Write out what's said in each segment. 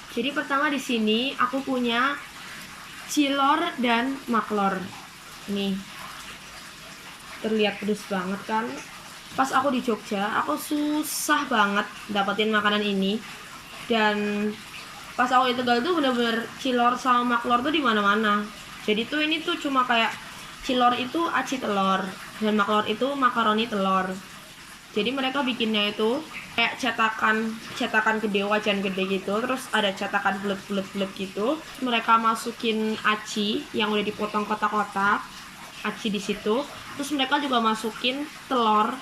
Jadi pertama di sini aku punya cilor dan maklor. Nih, terlihat pedes banget kan. Pas aku di Jogja, aku susah banget dapetin makanan ini. Dan pas aku di Tegal tuh bener-bener cilor sama maklor tuh di mana-mana. Jadi tuh ini tuh cuma kayak cilor itu aci telur dan maklor itu makaroni telur. Jadi mereka bikinnya itu kayak cetakan gede, wajan gede gitu, terus ada cetakan bulat-bulat gitu. Mereka masukin aci yang udah dipotong kotak-kotak, aci di situ. Terus mereka juga masukin telur,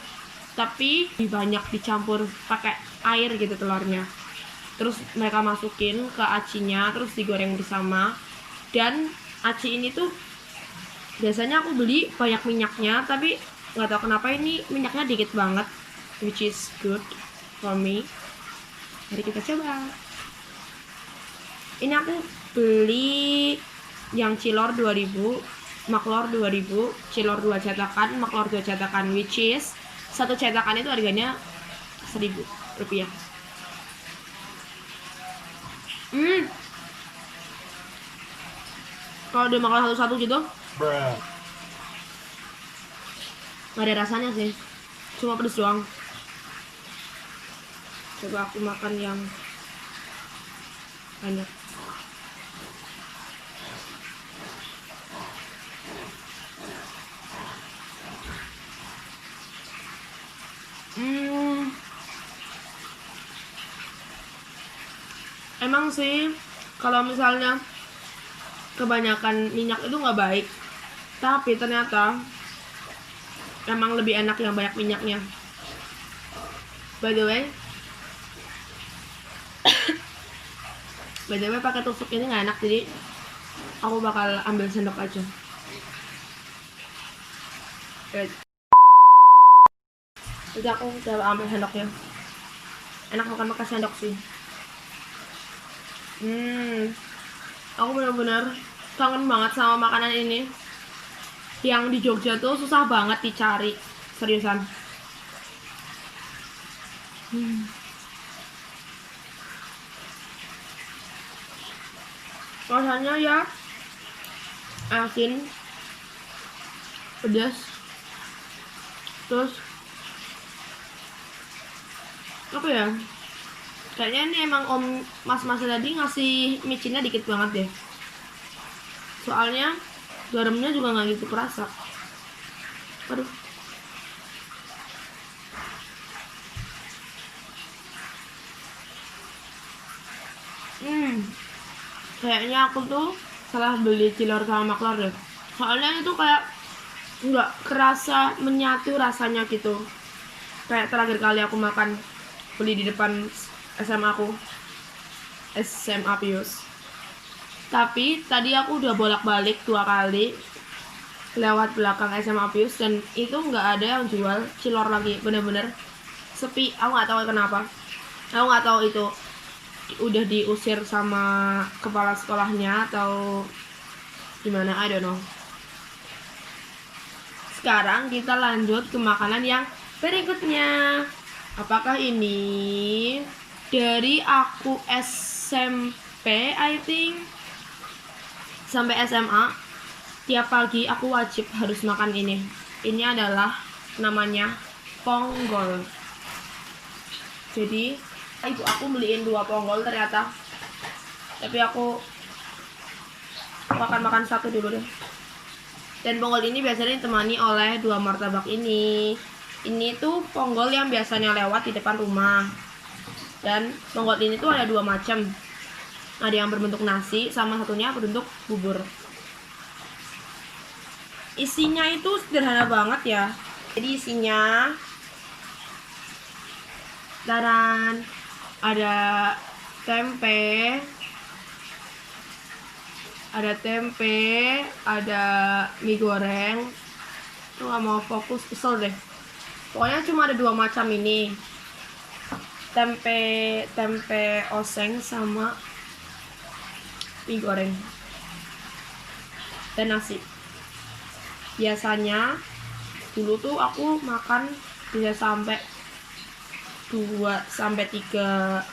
tapi banyak dicampur pakai air gitu telurnya. Terus mereka masukin ke acinya, terus digoreng bersama. Dan aci ini tuh biasanya aku beli banyak minyaknya, tapi nggak tahu kenapa ini minyaknya dikit banget, which is good for me. Mari kita coba. Ini aku beli yang cilor 2000, maklor 2000, cilor 2 cetakan, maklor 2 cetakan, which is satu cetakan itu harganya 1000 rupiah. Kalau dimakan satu-satu gitu nggak ada rasanya sih, cuma pedes doang. Coba aku makan yang banyak. Emang sih kalau misalnya kebanyakan minyak itu nggak baik, tapi ternyata emang lebih enak yang banyak minyaknya. By the way pakai tusuk ini nggak enak, jadi aku bakal ambil sendok aja. Jadi aku udah ambil sendoknya. Enak makan pakai sendok sih. Aku benar-benar kangen banget sama makanan ini. Yang di Jogja tuh susah banget dicari, seriusan. Rasanya ya asin, pedas, terus apa ya, kayaknya ini emang mas tadi ngasih micinnya dikit banget deh, soalnya garamnya juga nggak gitu kerasa. Aduh, kayaknya aku tuh salah beli cilor sama maklor deh, soalnya itu kayak nggak kerasa menyatu rasanya gitu. Kayak terakhir kali aku makan, beli di depan SMA aku, SMA Pius. Tapi tadi aku udah bolak-balik 2 kali lewat belakang SMA Pius dan itu nggak ada yang jual cilor lagi, bener-bener sepi. Aku nggak tahu kenapa. Aku nggak tahu itu udah diusir sama kepala sekolahnya atau gimana, I don't know. Sekarang kita lanjut ke makanan yang berikutnya. Apakah ini dari aku SMP, I think, sampai SMA, tiap pagi aku wajib harus makan ini. Ini adalah namanya ponggol. Jadi ibu aku beliin 2 ponggol ternyata, tapi aku makan 1 dulu deh. Dan ponggol ini biasanya ditemani oleh 2 martabak ini. Ini tuh ponggol yang biasanya lewat di depan rumah. Dan ponggol ini tuh ada 2 macam. Ada yang berbentuk nasi, sama satunya berbentuk bubur. Isinya itu sederhana banget ya. Jadi isinya daran, ada tempe, ada mie goreng. Tuh gak mau fokus, kesel deh. Pokoknya cuma ada 2 macam ini. Tempe oseng sama mie goreng dan nasi. Biasanya dulu tuh aku makan bisa sampai 2-3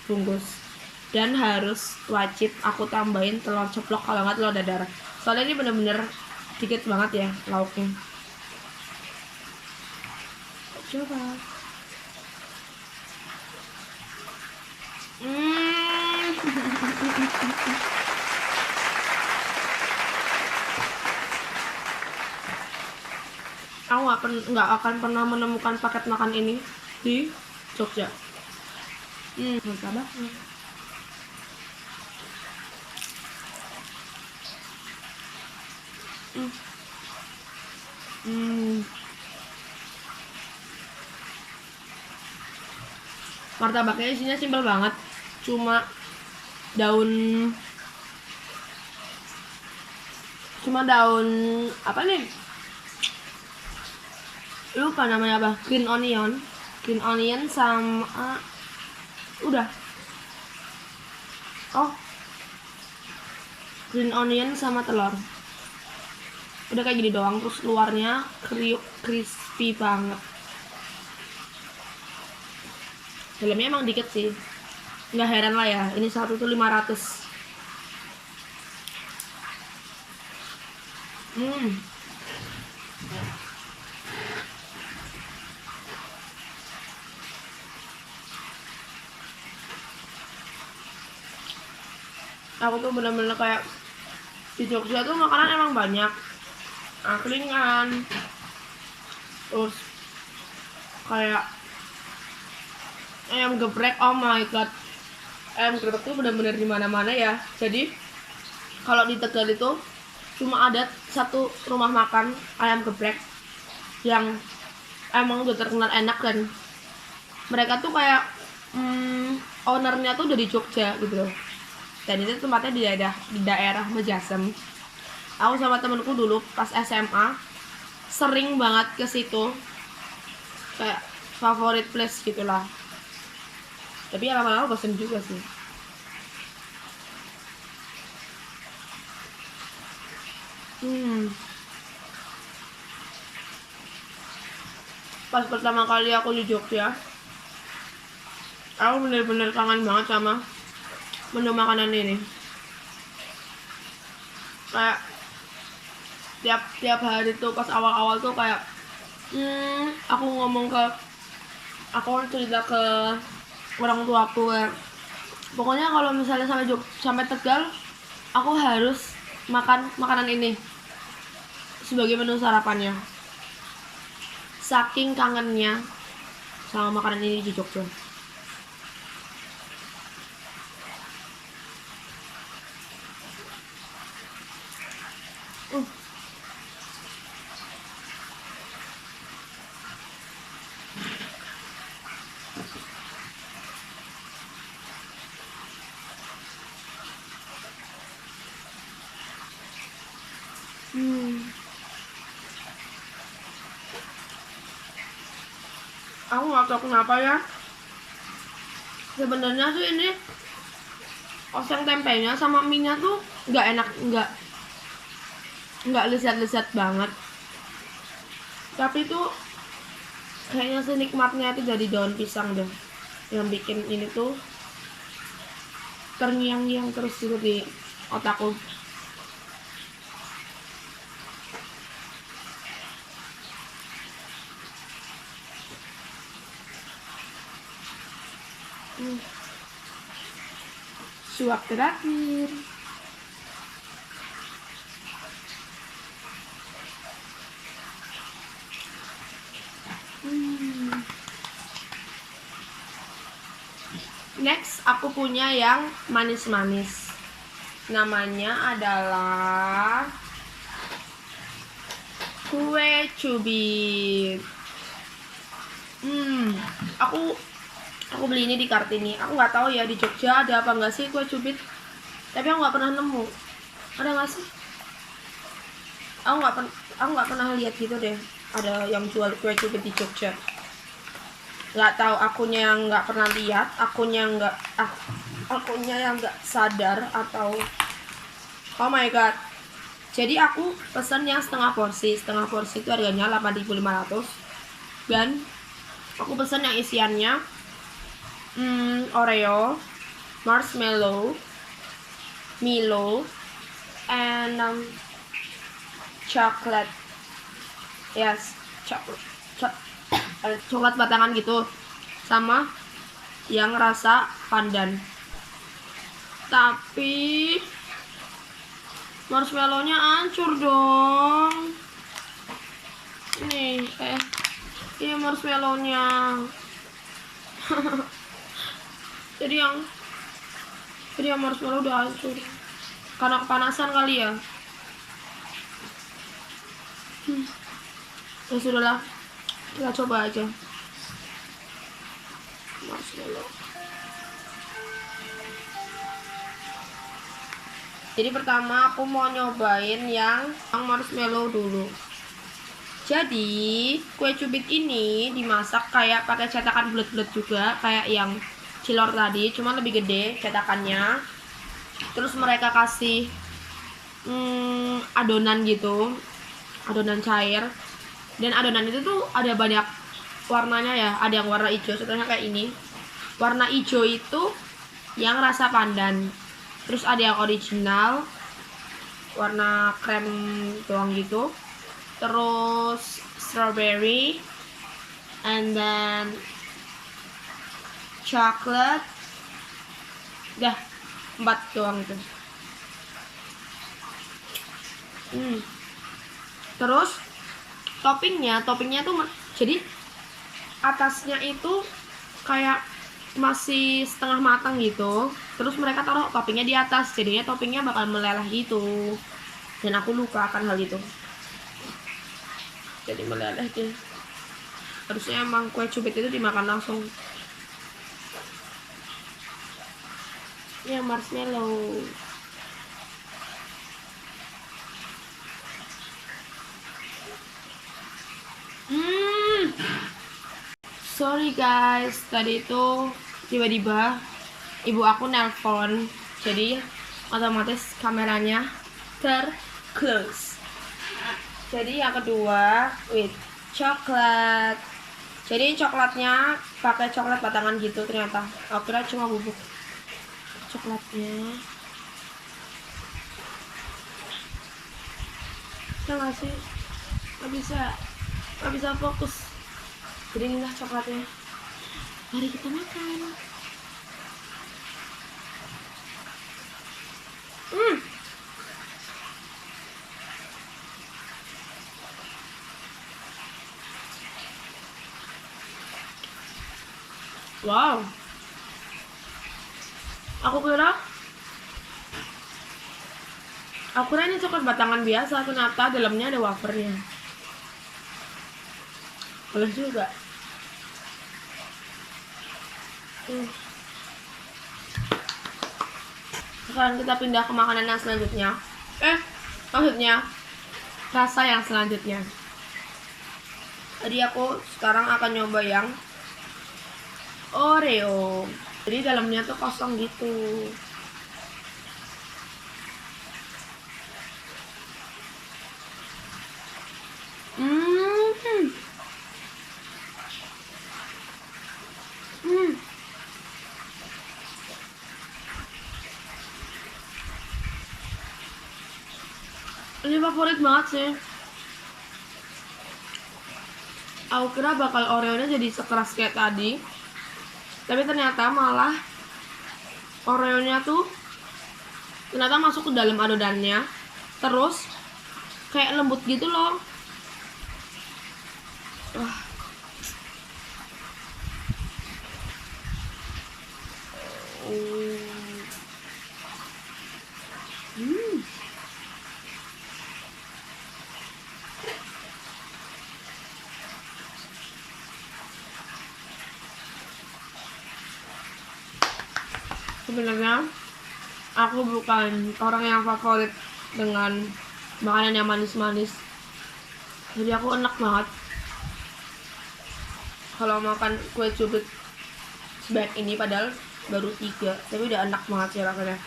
bungkus. dan harus wajib aku tambahin telur ceplok, kalau nggak telur dadar. Soalnya ini bener-bener dikit banget ya lauknya. Coba. Aku nggak akan pernah menemukan paket makan ini di Jogja. Mantap banget. Martabaknya isinya simpel banget, cuma daun apa nih, lupa namanya apa, green onion sama udah green onion sama telur, udah kayak gini doang. Terus luarnya crispy banget, dalamnya emang dikit sih, nggak heran lah ya, ini satu tuh 500. Aku tuh bener-bener kayak di Jogja tuh makanan emang banyak, angkringan, terus kayak ayam geprek. Oh my god, ayam geprek tuh bener-bener di mana-mana ya. Jadi kalau di Tegal itu cuma ada satu rumah makan ayam geprek yang emang udah terkenal enak, dan mereka tuh kayak ownernya tuh udah di Jogja gitu loh. Dan itu tempatnya di daerah Mejasem. Aku sama temenku dulu pas SMA sering banget ke situ, kayak favorit place gitulah. Tapi ya lama-lama bosen juga sih. Pas pertama kali aku di Jogja, aku bener-bener kangen banget sama menu makanan ini. Kayak tiap hari tuh pas awal-awal tuh kayak aku cerita ke orang tua aku ya, pokoknya kalau misalnya sampai Tegal aku harus makan makanan ini sebagai menu sarapannya, saking kangennya sama makanan ini di Jogja. Aku nggak tahu kenapa ya, sebenarnya sih ini oseng tempenya sama mie-nya tuh nggak enak, nggak lezat banget, tapi tuh kayaknya senikmatnya itu dari daun pisang deh yang bikin ini tuh terngiang-ngiang terus gitu di otakku. Suap terakhir. Next aku punya yang manis-manis. Namanya adalah kue cubit. Aku beli ini di Kartini. Aku nggak tahu ya di Jogja ada apa nggak sih kue cubit, tapi aku nggak pernah nemu. Ada nggak sih? Aku nggak pernah lihat gitu deh ada yang jual kue cubit di Jogja. Nggak tahu, akunya yang nggak pernah lihat, akunya yang nggak sadar, atau oh my god. Jadi aku pesen yang setengah porsi itu harganya 8.500, dan aku pesen yang isiannya Oreo, marshmallow, Milo, and chocolate. Yes, coklat batangan gitu, sama yang rasa pandan. Tapi marshmallownya hancur dong. Ini ini marshmallownya. jadi yang marshmallow udah hancur karena kepanasan kali ya. Ya sudahlah, kita coba aja marshmallow. Jadi pertama aku mau nyobain yang marshmallow dulu. Jadi kue cubit ini dimasak kayak pakai cetakan bulat-bulat juga, kayak yang cilor tadi, cuma lebih gede cetakannya. Terus mereka kasih adonan gitu, adonan cair. Dan adonan itu tuh ada banyak warnanya ya, ada yang warna hijau, contohnya kayak ini. Warna hijau itu yang rasa pandan. Terus ada yang original, warna krem doang gitu. Terus strawberry, and then chocolate. Dah 4 doang itu. Terus toppingnya tuh jadi atasnya itu kayak masih setengah matang gitu. Terus mereka taruh toppingnya di atas, jadinya toppingnya bakal meleleh gitu. Dan aku lupa akan hal itu. Jadi meleleh deh. Harusnya emang kue cubit itu dimakan langsung. Ya marshmallow. Sorry guys, tadi itu tiba-tiba ibu aku nelpon, jadi otomatis kameranya terclose. Jadi yang kedua with coklat. Jadi coklatnya pakai coklat batangan gitu ternyata. Aku kira cuma bubuk coklatnya. Bisa nggak sih? Nggak bisa fokus. Jadi inilah coklatnya. Mari kita makan. Wow. Aku kira ini coklat batangan biasa, ternyata dalamnya ada wafernya. Boleh juga. Sekarang kita pindah ke makanan yang selanjutnya. Maksudnya rasa yang selanjutnya. Jadi aku sekarang akan nyoba yang Oreo. Jadi dalamnya tuh kosong gitu. Ini favorit banget sih. Aku kira bakal Oreo-nya jadi sekeras kayak tadi, tapi ternyata malah Oreo-nya tuh ternyata masuk ke dalam adonannya, terus kayak lembut gitu loh. Sebenarnya aku bukan orang yang favorit dengan makanan yang manis-manis. Jadi aku enak banget kalau makan kue cubit sebanyak ini, padahal baru 3, tapi udah enak banget sih rasanya.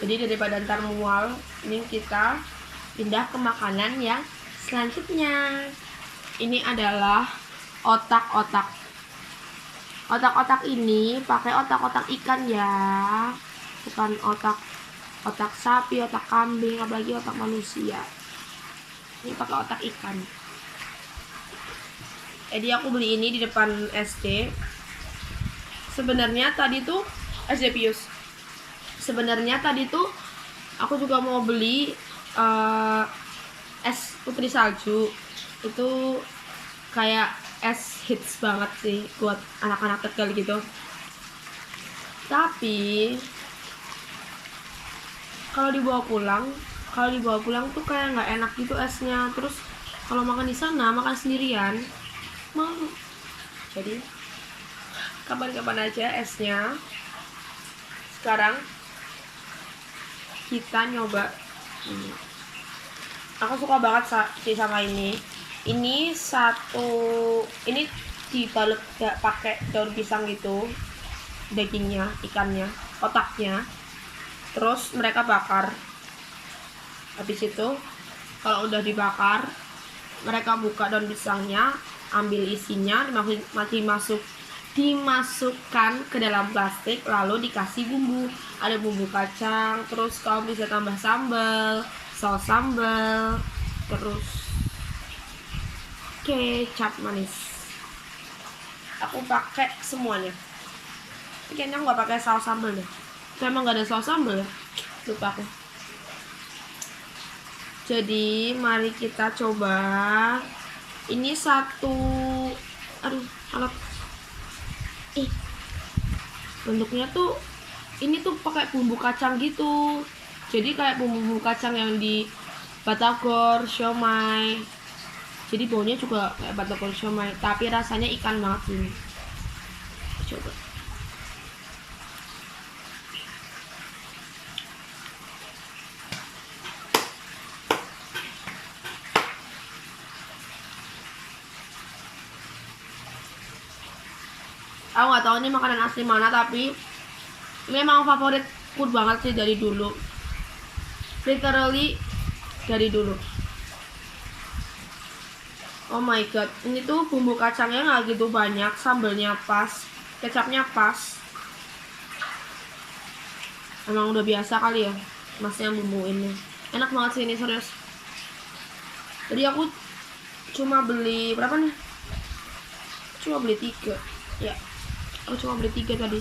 Jadi daripada ntar mual, ini kita pindah ke makanan yang selanjutnya. Ini adalah otak-otak. Otak-otak ini pakai otak-otak ikan ya, bukan otak sapi, otak kambing, apalagi otak manusia. Ini pakai otak ikan. Jadi aku beli ini di depan SD. Sebenarnya tadi tuh SD Pius. Sebenarnya tadi tuh aku juga mau beli es putri salju. Itu kayak es hits banget sih buat anak-anak kecil gitu. Tapi kalau dibawa pulang tuh kayak nggak enak gitu esnya. Terus kalau makan di sana, makan sendirian, malu. Jadi kapan-kapan aja esnya. Sekarang kita nyoba ini. Aku suka banget sih sama ini. Ini dibalut pakai daun pisang gitu, dagingnya, ikannya, otaknya. Terus mereka bakar. Habis itu kalau udah dibakar, mereka buka daun pisangnya, ambil isinya, dimasukkan ke dalam plastik, lalu dikasih bumbu. Ada bumbu kacang, terus kamu bisa tambah sambal, saus sambal, terus kecap manis. Aku pakai semuanya. Kayaknya nggak pakai saus sambal deh. Emang nggak ada saus sambal ya? Lupa aku. Jadi mari kita coba. Ini satu. Aduh, alat. Bentuknya tuh. Ini tuh pakai bumbu kacang gitu. Jadi kayak bumbu kacang yang di batagor, siomay. Jadi baunya juga kayak batagor siomay, tapi rasanya ikan banget ini. Coba. Aku nggak tahu ini makanan asli mana, tapi ini emang favorit food banget sih dari dulu. Literally dari dulu. Oh my god, ini tuh bumbu kacangnya nggak gitu banyak, sambalnya pas, kecapnya pas. Emang udah biasa kali ya, masnya bumbuinnya. Enak banget sih ini, serius. Jadi aku cuma beli berapa nih? Cuma beli 3. Ya, aku cuma beli 3 tadi.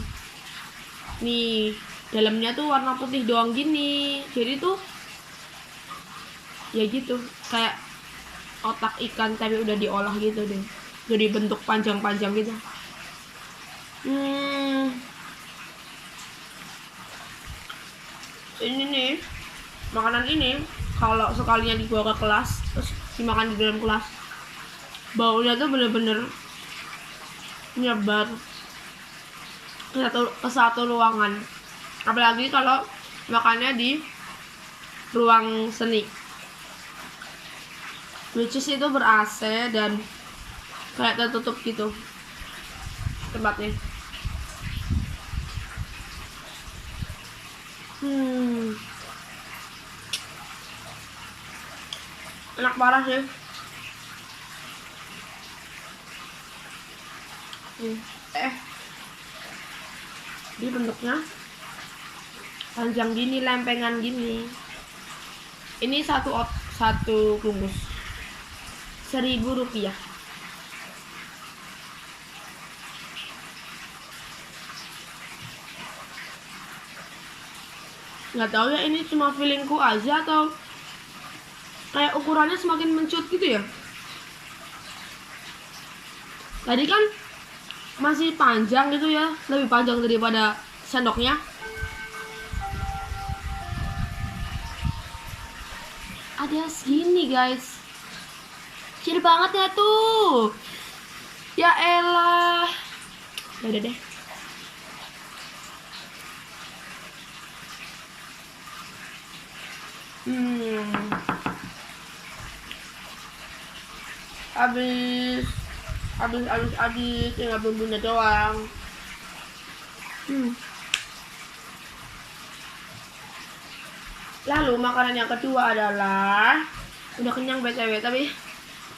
Nih, dalamnya tuh warna putih doang gini. Jadi tuh ya gitu, kayak otak ikan tapi udah diolah gitu deh, jadi bentuk panjang-panjang gitu. Ini nih, makanan ini kalau sekalinya dibawa ke kelas terus dimakan di dalam kelas, baunya tuh bener-bener nyebar ke satu ruangan. Apalagi kalau makannya di ruang seni, which is itu ber-AC dan kayak tertutup gitu tempatnya. Enak parah sih. Ini bentuknya panjang gini, lempengan gini. Ini satu bungkus Rp1.000. Nggak tahu ya, ini cuma feelingku aja atau kayak ukurannya semakin mencut gitu ya. Tadi kan masih panjang gitu ya, lebih panjang daripada sendoknya. Ada segini guys, kecil banget ya tuh. Ya elah, udah deh. Habis tinggal bumbunya doang. Lalu makanan yang kedua adalah, udah kenyang btw tapi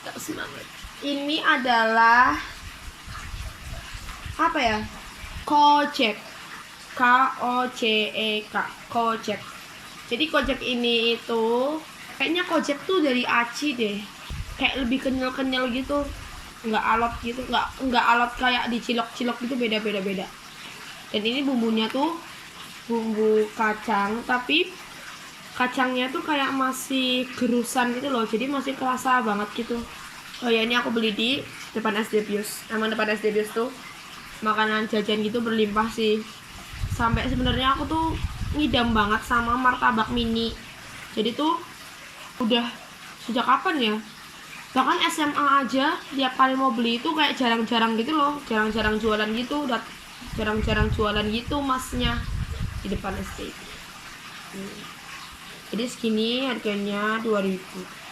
tak semangat. Ini adalah apa ya, Kojak, Kocek, Kojak. Jadi Kojak ini itu kayaknya Kojak tuh dari aci deh, kayak lebih kenyal gitu, nggak alot gitu, nggak alot kayak di cilok gitu, beda. Dan ini bumbunya tuh bumbu kacang, tapi kacangnya tuh kayak masih gerusan gitu loh, jadi masih kerasa banget gitu. Oh ya, ini aku beli di depan SD Bius. Emang depan SD Bius tuh makanan jajan gitu berlimpah sih. Sampai sebenarnya aku tuh ngidam banget sama martabak mini. Jadi tuh udah sejak kapan ya? Bahkan SMA aja tiap kali mau beli itu kayak jarang-jarang gitu loh, jarang-jarang jualan gitu, jarang-jarang jualan gitu masnya di depan SD. Jadi segini harganya 2000.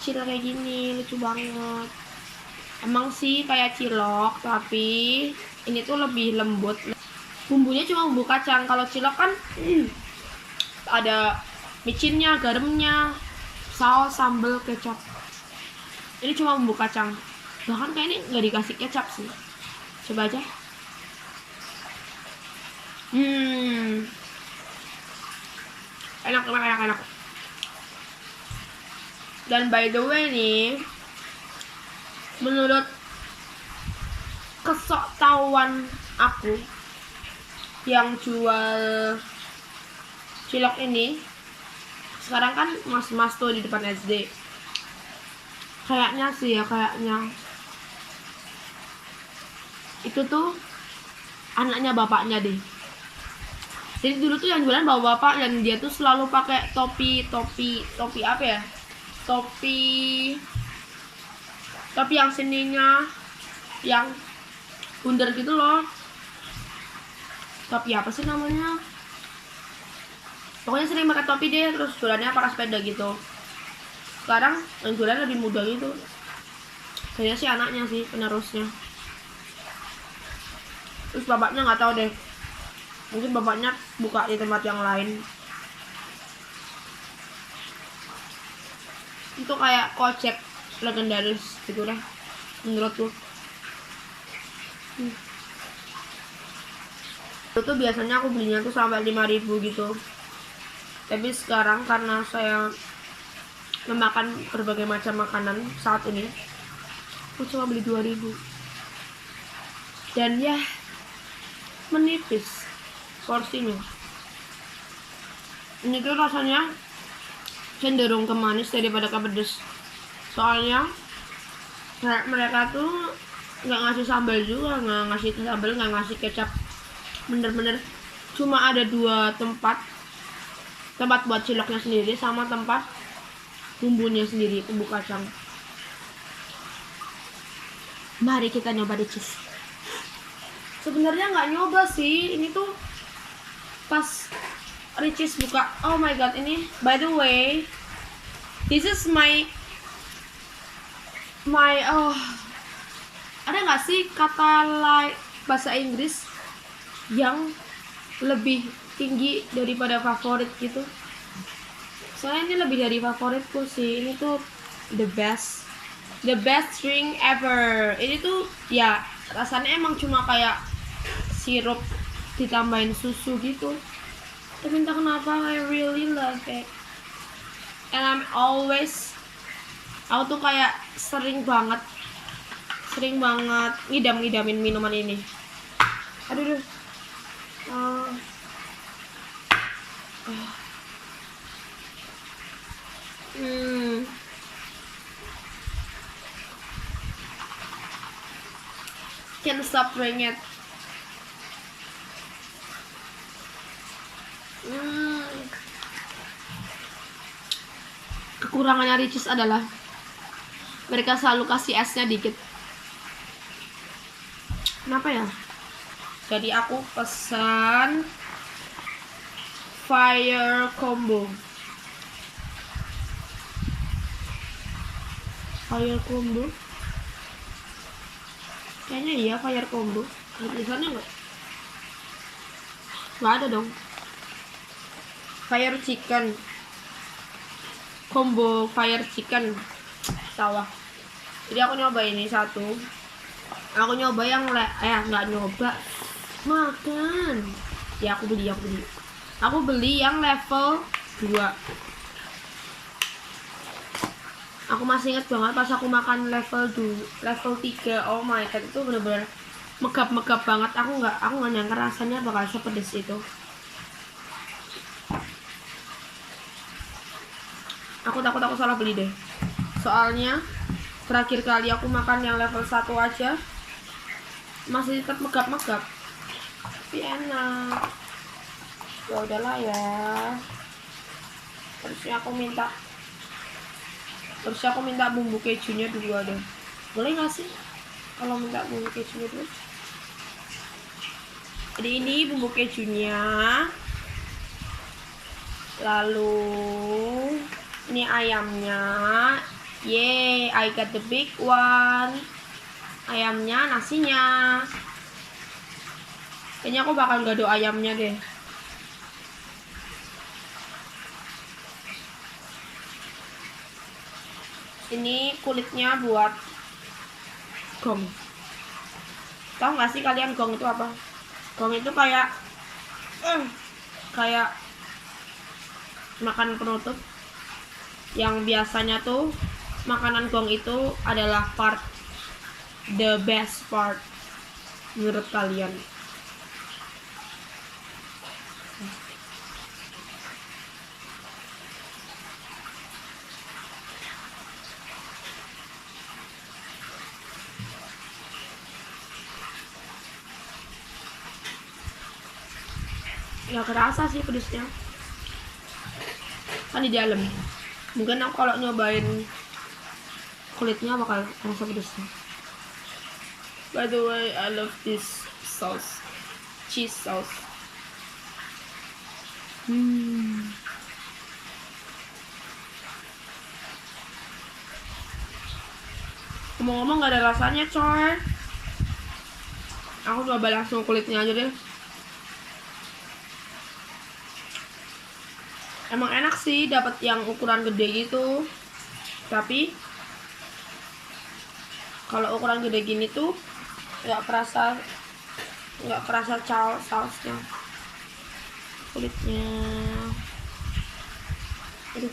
Kecil kayak gini, lucu banget. Emang sih kayak cilok, tapi ini tuh lebih lembut. Bumbunya cuma bumbu kacang. Kalau cilok kan ada micinnya, garamnya, saus, sambal, kecap. Ini cuma bumbu kacang. Bahkan kayak ini nggak dikasih kecap sih. Coba aja. Enak. Dan by the way nih, menurut kesoktahuan aku yang jual cilok ini, sekarang kan mas-mas tuh di depan SD, kayaknya itu tuh anaknya bapaknya deh. Jadi dulu tuh yang jualan bapak-bapak, dan dia tuh selalu pakai topi apa ya, topi yang sininya yang bundar gitu loh. Topi apa sih namanya, pokoknya sering pakai topi deh. Terus jualannya pakai sepeda gitu. Sekarang yang jualan lebih muda gitu. Kayaknya sih anaknya sih penerusnya. Terus bapaknya nggak tahu deh, mungkin bapaknya buka di tempat yang lain. Itu kayak Kojak legendaris gitu deh menurutku. Itu biasanya aku belinya tuh sampai 5.000 gitu, tapi sekarang karena saya memakan berbagai macam makanan saat ini, aku cuma beli 2.000. Dan ya, menipis porsinya. Ini tuh rasanya cenderung ke manis daripada ke pedes. Soalnya mereka tuh nggak ngasih sambal juga, nggak ngasih kecap. Bener-bener cuma ada 2 tempat buat ciloknya sendiri, sama tempat bumbunya sendiri, bumbu kacang. Mari kita nyoba Ricis. Sebenarnya nggak nyoba sih, ini tuh pas Ricis buka. Oh my god, ini by the way, this is my ada nggak sih kata bahasa Inggris yang lebih tinggi daripada favorit gitu? Soalnya ini lebih dari favoritku sih. Ini tuh the best drink ever. Ini tuh ya rasanya emang cuma kayak sirup ditambahin susu gitu, tapi entah kenapa I really love it. And aku tuh kayak sering banget ngidamin minuman ini. Aduh. Can't stop drinking it. Kekurangannya Ricis adalah mereka selalu kasih esnya dikit. Kenapa ya? Jadi aku pesan fire combo. Kayaknya iya fire combo. Ada tulisannya nggak? Nggak ada dong. Fire chicken combo, fire chicken sawah. Jadi aku nyoba ini satu. Aku nyoba yang nggak nyoba, makan. Ya aku beli. Aku beli yang level 2. Aku masih ingat banget pas aku makan level 3. Oh my god, itu bener-bener megap banget. Aku nggak nyangka rasanya bakal sepedes itu. Aku takut aku salah beli deh. Soalnya terakhir kali aku makan yang level 1 aja masih tetap megap. Tapi enak. Ya udahlah ya. Harusnya aku minta bumbu kejunya 2 deh. Boleh nggak sih kalau minta bumbu kejunya dulu? Jadi ini bumbu kejunya. Lalu ini ayamnya. Yeay, I got the big one. Ayamnya, nasinya. Kayaknya aku bakal gado ayamnya deh. Ini kulitnya buat gong. Tahu nggak sih kalian gong itu apa? Gong itu kayak makanan penutup. Yang biasanya tuh makanan gong itu adalah the best part menurut kalian. Nggak kerasa sih pedesnya, kan di dalam. Mungkin aku kalau nyobain kulitnya bakal kerasa pedesnya. By the way, I love this sauce, cheese sauce. Ngomong-ngomong nggak ada rasanya coy. Aku coba langsung kulitnya aja deh. Emang enak sih dapat yang ukuran gede gitu. Tapi kalau ukuran gede gini tuh nggak kerasa sausnya. Kulitnya. Aduh.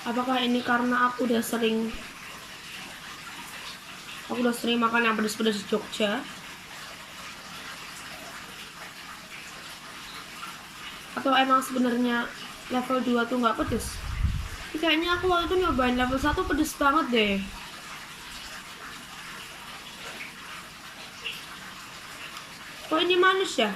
Apakah ini karena aku udah sering makan yang pedas-pedas di Jogja? Atau emang sebenarnya level 2 tuh nggak pedes? Kayaknya aku waktu itu nyobain level 1 pedes banget deh. Kok ini manis ya?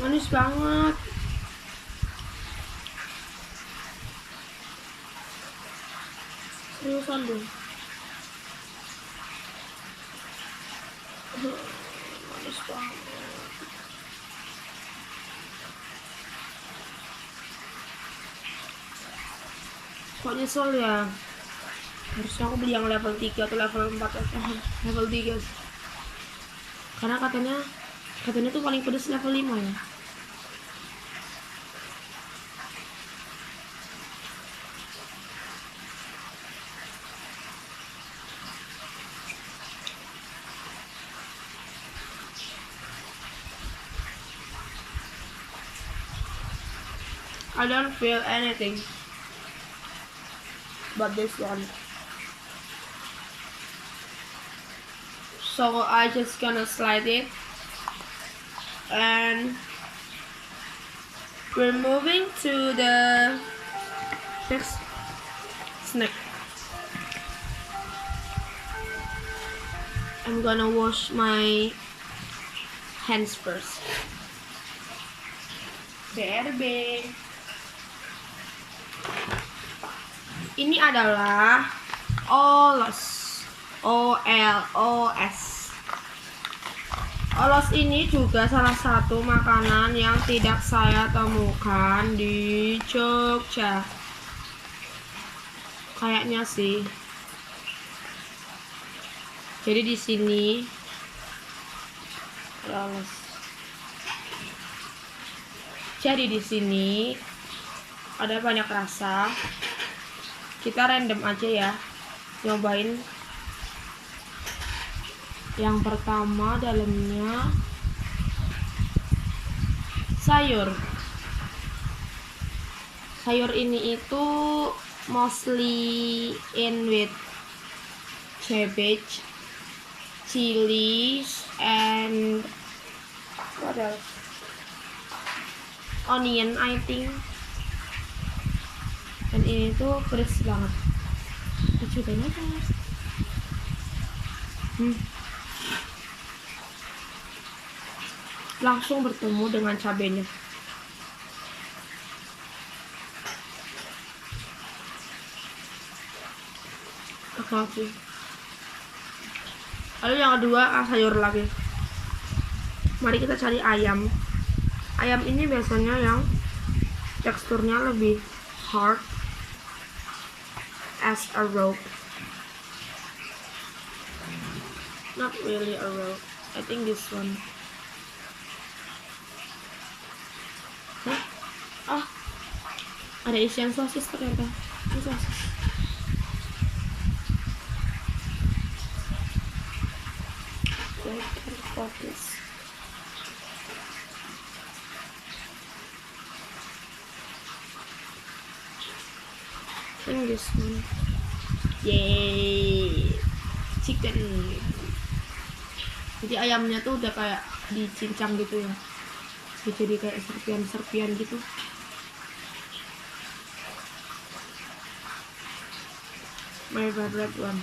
Manis banget. Seriusan deh. Manis banget. Kok nyesel ya? Harusnya aku beli yang level 3 atau level 4 level 3. Karena katanya tuh paling pedas level 5 ya. I don't feel anything but this one. So I just gonna slide it, and we're moving to the next snack. I'm gonna wash my hands first. BRB. Ini adalah olos. OLOS. Olos ini juga salah satu makanan yang tidak saya temukan di Jogja. Kayaknya sih. Jadi di sini olos. Jadi di sini ada banyak rasa. Kita random aja ya, nyobain. Yang pertama dalamnya sayur. Sayur ini itu mostly in with cabbage, chilies, and what else? Onion, I think. Dan ini tuh pedas banget. Cobain aja. Langsung bertemu dengan cabenya. Oke. Lalu yang kedua sayur lagi. Mari kita cari ayam. Ayam ini biasanya yang teksturnya lebih hard as a rope. Not really a rope. I think this one. Ada isian sosis ternyata. Ini sosis. Focus. And this one. Yay, chicken. Jadi ayamnya tuh udah kayak dicincang gitu ya. Jadi kayak serpian-serpian gitu. My favorite one.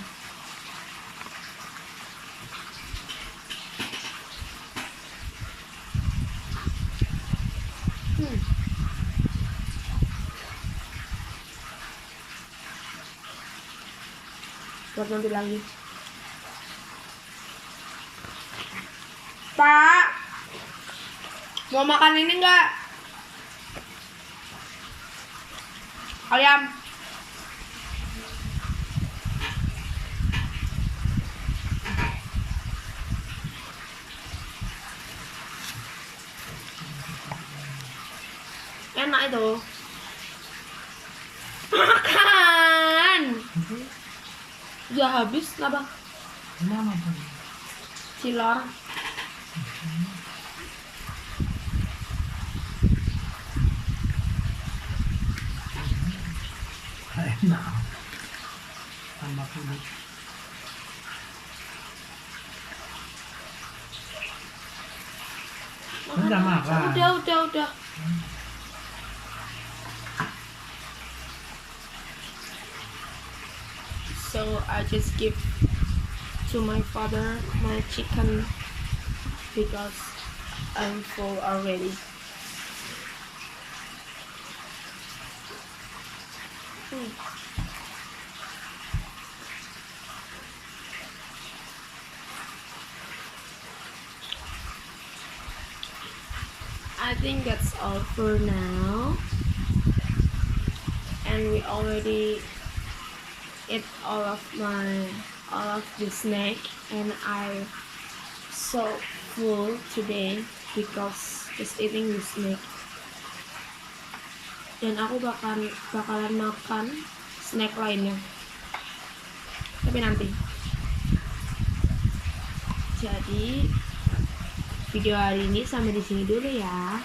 Buat nanti lagi. Pak, mau makan ini enggak? Ayam. Enak itu. Makan. Udah habis lah bang. Cilor. Enak. Tambah kulit. Udah makan. Udah. So I just give to my father my chicken because I'm full already. I think that's all for now, and we already ate all of the snack, and I'm so full today because just eating the snack. Dan aku bakalan makan snack lainnya, tapi nanti. Jadi video hari ini sampai di sini dulu ya.